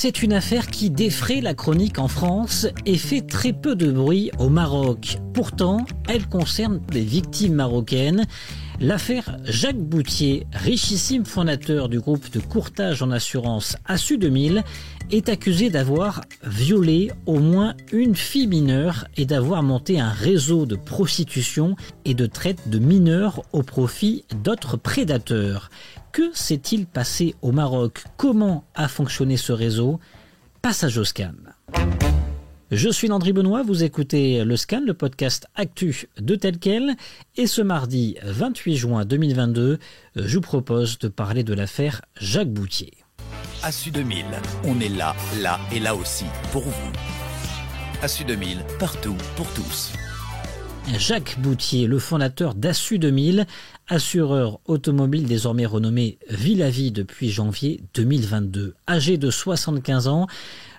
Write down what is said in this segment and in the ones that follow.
C'est une affaire qui défraie la chronique en France et fait très peu de bruit au Maroc. Pourtant, elle concerne des victimes marocaines. L'affaire Jacques Boutier, richissime fondateur du groupe de courtage en assurance Assu 2000, est accusé d'avoir violé au moins une fille mineure et d'avoir monté un réseau de prostitution et de traite de mineurs au profit d'autres prédateurs. Que s'est-il passé au Maroc? Comment a fonctionné ce réseau? Passage au scan. Je suis Landry Benoît, vous écoutez le Scan, le podcast actu de Tel Quel. Et ce mardi 28 juin 2022, je vous propose de parler de l'affaire Jacques Boutier. Assu 2000, on est là et là aussi, pour vous. Assu 2000, partout, pour tous. Jacques Boutier, le fondateur d'Assu 2000, assureur automobile désormais renommé Villavis depuis janvier 2022. Âgé de 75 ans,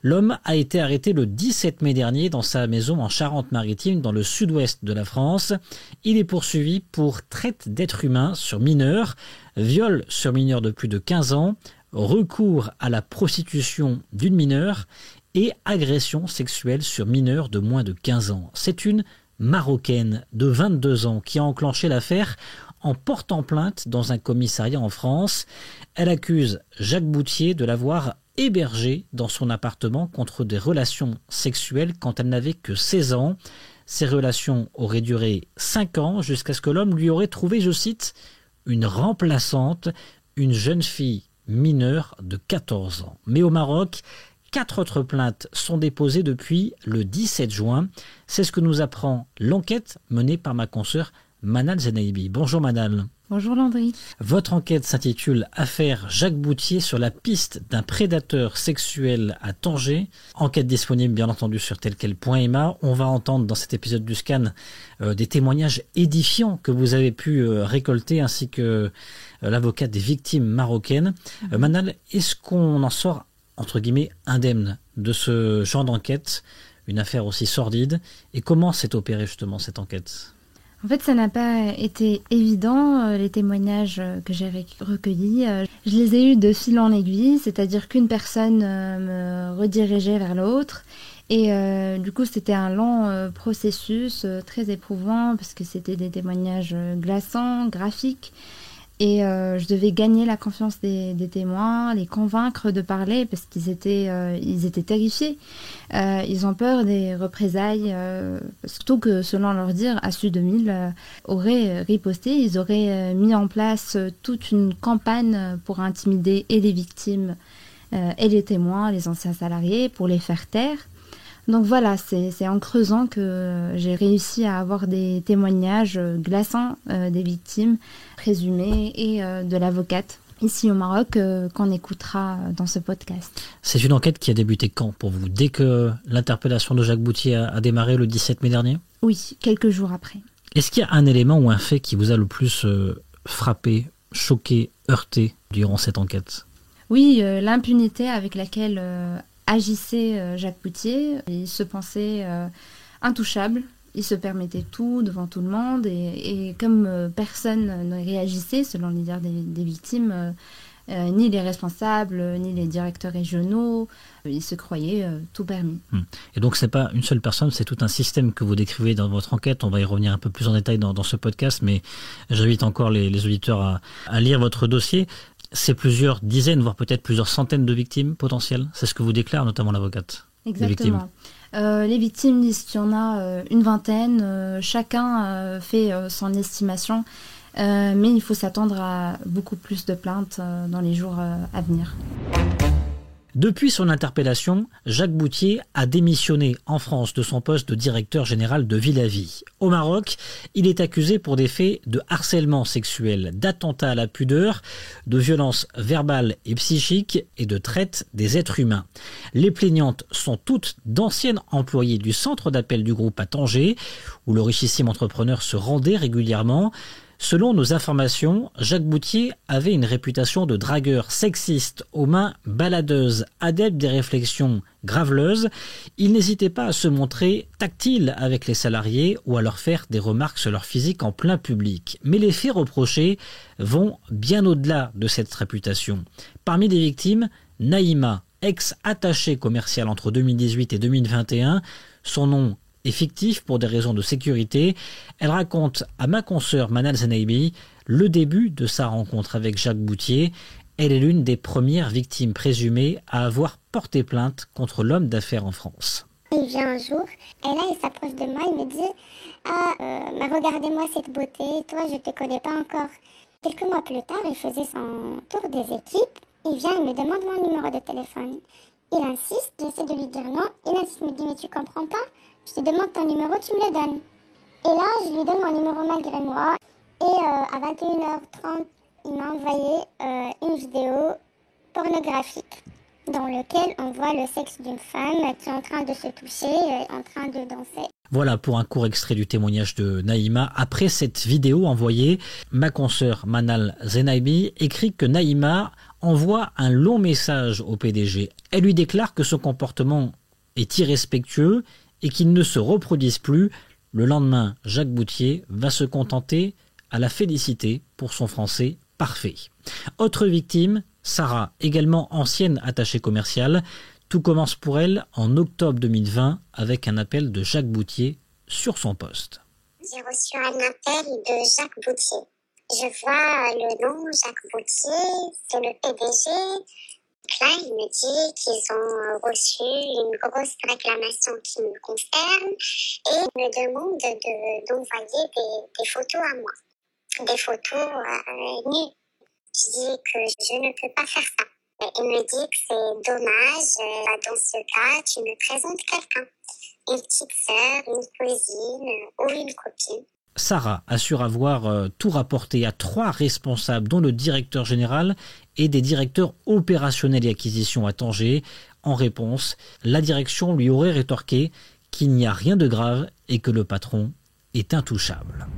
l'homme a été arrêté le 17 mai dernier dans sa maison en Charente-Maritime, dans le sud-ouest de la France. Il est poursuivi pour traite d'êtres humains sur mineurs, viol sur mineurs de plus de 15 ans, recours à la prostitution d'une mineure et agression sexuelle sur mineurs de moins de 15 ans. C'est une Marocaine de 22 ans qui a enclenché l'affaire en portant plainte dans un commissariat en France. Elle accuse Jacques Boutier de l'avoir hébergée dans son appartement contre des relations sexuelles quand elle n'avait que 16 ans. Ces relations auraient duré 5 ans jusqu'à ce que l'homme lui aurait trouvé, je cite, une remplaçante, une jeune fille mineure de 14 ans. Mais au Maroc, 4 autres plaintes sont déposées depuis le 17 juin. C'est ce que nous apprend l'enquête menée par ma consoeur Manal Zenaibi. Bonjour Manal. Bonjour Landry. Votre enquête s'intitule « Affaire Jacques Boutier sur la piste d'un prédateur sexuel à Tanger ». Enquête disponible bien entendu sur telquel.ma. On va entendre dans cet épisode du Scan des témoignages édifiants que vous avez pu récolter ainsi que l'avocat des victimes marocaines. Manal, est-ce qu'on en sort entre guillemets, indemne de ce genre d'enquête, une affaire aussi sordide, et comment s'est opérée justement cette enquête? En fait, ça n'a pas été évident, les témoignages que j'ai recueillis. Je les ai eus de fil en aiguille, c'est-à-dire qu'une personne me redirigeait vers l'autre, et du coup, c'était un long processus, très éprouvant, parce que c'était des témoignages glaçants, graphiques, et je devais gagner la confiance des témoins, les convaincre de parler parce qu'ils étaient terrifiés. Ils ont peur des représailles, surtout que selon leur dire, Assu 2000 aurait riposté. Ils auraient mis en place toute une campagne pour intimider et les victimes et les témoins, les anciens salariés, pour les faire taire. Donc voilà, c'est en creusant que j'ai réussi à avoir des témoignages glaçants des victimes présumées et de l'avocate ici au Maroc qu'on écoutera dans ce podcast. C'est une enquête qui a débuté quand pour vous? Dès que l'interpellation de Jacques Boutier a démarré le 17 mai dernier? Oui, quelques jours après. Est-ce qu'il y a un élément ou un fait qui vous a le plus frappé, choqué, heurté durant cette enquête? Oui, l'impunité avec laquelle agissait Jacques Boutier. Il se pensait intouchable, il se permettait tout devant tout le monde et comme personne ne réagissait, selon les dires des victimes, ni les responsables, ni les directeurs régionaux, il se croyait tout permis. Et donc c'est pas une seule personne, c'est tout un système que vous décrivez dans votre enquête. On va y revenir un peu plus en détail dans ce podcast, mais j'invite encore les auditeurs à lire votre dossier. C'est plusieurs dizaines, voire peut-être plusieurs centaines de victimes potentielles. C'est ce que vous déclare notamment l'avocate. Exactement. Les victimes disent qu'il y en a une vingtaine. Chacun fait son estimation. Mais il faut s'attendre à beaucoup plus de plaintes dans les jours à venir. Depuis son interpellation, Jacques Boutier a démissionné en France de son poste de directeur général de Villavis. Au Maroc, il est accusé pour des faits de harcèlement sexuel, d'attentat à la pudeur, de violence verbale et psychique et de traite des êtres humains. Les plaignantes sont toutes d'anciennes employées du centre d'appel du groupe à Tanger, où le richissime entrepreneur se rendait régulièrement. Selon nos informations, Jacques Boutier avait une réputation de dragueur sexiste aux mains baladeuses, adepte des réflexions graveleuses. Il n'hésitait pas à se montrer tactile avec les salariés ou à leur faire des remarques sur leur physique en plein public. Mais les faits reprochés vont bien au-delà de cette réputation. Parmi les victimes, Naïma, ex-attachée commerciale entre 2018 et 2021. Son nom est fictif pour des raisons de sécurité. Elle raconte à ma consoeur Manal Zenaibi le début de sa rencontre avec Jacques Boutier. Elle est l'une des premières victimes présumées à avoir porté plainte contre l'homme d'affaires en France. Il vient un jour, et là il s'approche de moi, il me dit « Ah, mais regardez-moi cette beauté, toi je te connais pas encore ». Quelques mois plus tard, il faisait son tour des équipes, il vient, il me demande mon numéro de téléphone. Il insiste, j'essaie de lui dire non, il insiste, il me dit « Mais tu comprends pas, je te demande ton numéro, tu me le donnes ». Et là, je lui donne mon numéro malgré moi, et à 21h30, il m'a envoyé une vidéo pornographique dans laquelle on voit le sexe d'une femme qui est en train de se toucher, en train de danser. Voilà pour un court extrait du témoignage de Naïma. Après cette vidéo envoyée, ma consoeur Manal Zenaibi écrit que Naïma envoie un long message au PDG. Elle lui déclare que son comportement est irrespectueux et qu'il ne se reproduise plus. Le lendemain, Jacques Boutier va se contenter à la féliciter pour son français parfait. Autre victime, Sarah, également ancienne attachée commerciale. Tout commence pour elle en octobre 2020 avec un appel de Jacques Boutier sur son poste. J'ai reçu un appel de Jacques Boutier. Je vois le nom Jacques Boutier, c'est le PDG. Là, il me dit qu'ils ont reçu une grosse réclamation qui me concerne et me demande d'envoyer des photos à moi. Des photos nues. Je dis que je ne peux pas faire ça. Il me dit que c'est dommage. Dans ce cas, tu me présentes quelqu'un. Une petite sœur, une cousine ou une copine. Sarah assure avoir tout rapporté à 3 responsables, dont le directeur général et des directeurs opérationnels et acquisitions à Tanger. En réponse, la direction lui aurait rétorqué qu'il n'y a rien de grave et que le patron est intouchable.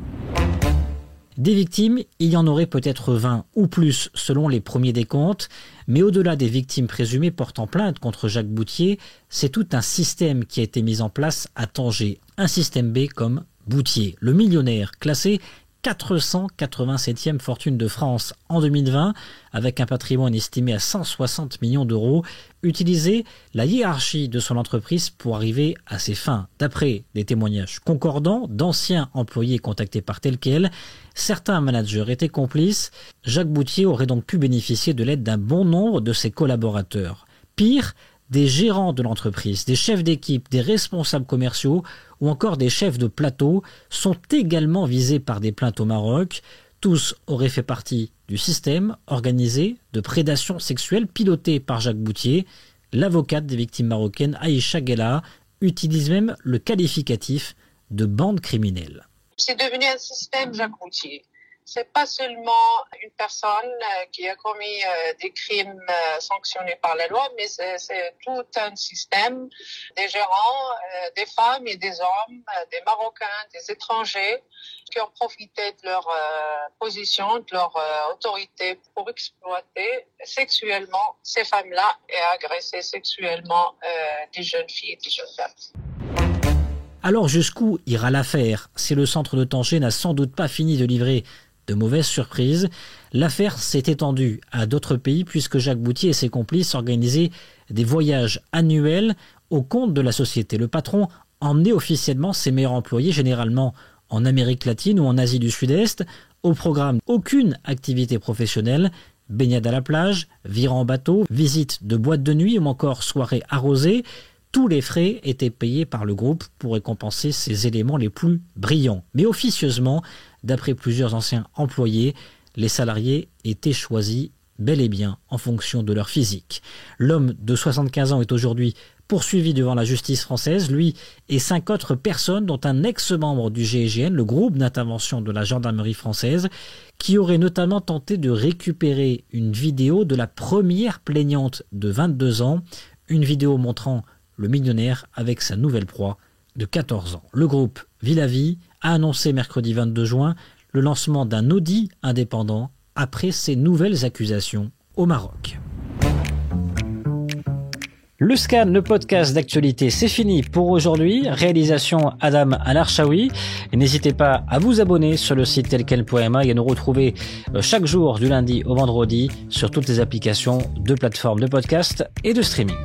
Des victimes, il y en aurait peut-être 20 ou plus selon les premiers décomptes, mais au-delà des victimes présumées portant plainte contre Jacques Boutier, c'est tout un système qui a été mis en place à Tanger, un système B comme Boutier, le millionnaire classé 487e fortune de France en 2020, avec un patrimoine estimé à 160 millions d'euros, utilisait la hiérarchie de son entreprise pour arriver à ses fins. D'après des témoignages concordants d'anciens employés contactés par tel quel, certains managers étaient complices. Jacques Boutier aurait donc pu bénéficier de l'aide d'un bon nombre de ses collaborateurs. Pire, des gérants de l'entreprise, des chefs d'équipe, des responsables commerciaux ou encore des chefs de plateau sont également visés par des plaintes au Maroc. Tous auraient fait partie du système organisé de prédation sexuelle piloté par Jacques Boutier. L'avocate des victimes marocaines, Aïcha Guella, utilise même le qualificatif de bande criminelle. C'est devenu un système Jacques Boutier. C'est pas seulement une personne qui a commis des crimes sanctionnés par la loi, mais c'est tout un système, des gérants, des femmes et des hommes, des Marocains, des étrangers, qui ont profité de leur position, de leur autorité pour exploiter sexuellement ces femmes-là et agresser sexuellement des jeunes filles et des jeunes femmes. Alors jusqu'où ira l'affaire si le centre de Tanger n'a sans doute pas fini de livrer de mauvaises surprises? L'affaire s'est étendue à d'autres pays puisque Jacques Boutier et ses complices organisaient des voyages annuels au compte de la société. Le patron emmenait officiellement ses meilleurs employés, généralement en Amérique latine ou en Asie du Sud-Est. Au programme, aucune activité professionnelle, baignade à la plage, virant en bateau, visite de boîtes de nuit ou encore soirées arrosées. Tous les frais étaient payés par le groupe pour récompenser ses éléments les plus brillants. Mais officieusement, d'après plusieurs anciens employés, les salariés étaient choisis bel et bien en fonction de leur physique. L'homme de 75 ans est aujourd'hui poursuivi devant la justice française, lui et 5 autres personnes, dont un ex-membre du GIGN, le groupe d'intervention de la gendarmerie française, qui aurait notamment tenté de récupérer une vidéo de la première plaignante de 22 ans, une vidéo montrant le millionnaire avec sa nouvelle proie de 14 ans. Le groupe Villavi a annoncé mercredi 22 juin le lancement d'un audit indépendant après ces nouvelles accusations au Maroc. Le Scan, le podcast d'actualité, c'est fini pour aujourd'hui. Réalisation Adam Al-Arshawi. N'hésitez pas à vous abonner sur le site telquel.ma et à nous retrouver chaque jour du lundi au vendredi sur toutes les applications de plateformes de podcast et de streaming.